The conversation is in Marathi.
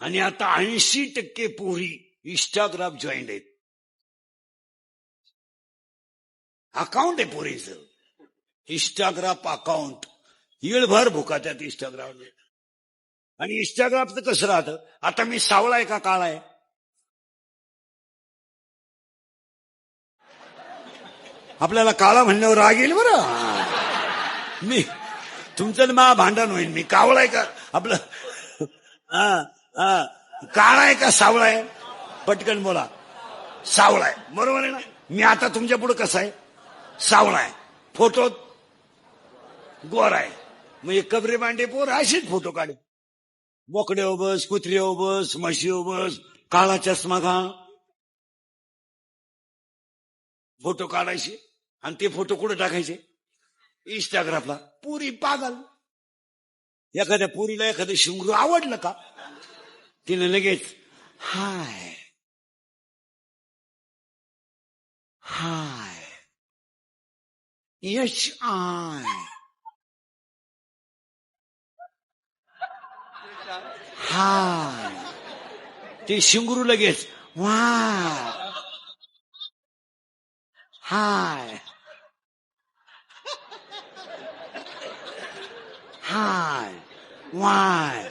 आणि आता 80% पोरी इंस्टाग्राम जॉईन आहेत. अकाउंट आहे पोरीचं, इंस्टाग्राम अकाउंट. येळभर भुका त्यात इंस्टाग्राम. आणि इंस्टाग्रामचं कसं राहतं, आता मी सावळा आहे का काळा आहे? आपल्याला काळा म्हणल्यावर राग येईल बरं. मी तुमचं मा भांडण होईल. मी कावळा आहे का आपलं काळा आहे का सावळा आहे? पटकन बोला. सावळा आहे, बरोबर आहे ना. मी आता तुमच्या पुढे कसा आहे? सावळा आहे. फोटो गोरा आहे. मग कबरे मांडे पोर असेच फोटो काढे. बोकड्या बस, कुत्र्या बस, म्हशी बस, काळा चष्मा घाल, फोटो काढायचे. आणि ते फोटो कुठे टाकायचे? इंस्टाग्रामला. पुरी पागल. एखाद्या पुरीला एखादं शिंगरू आवडलं का, तिने लगेच हाय हाय HI हाय. ते शिंगरू लगेच वाय हाय हाय वाय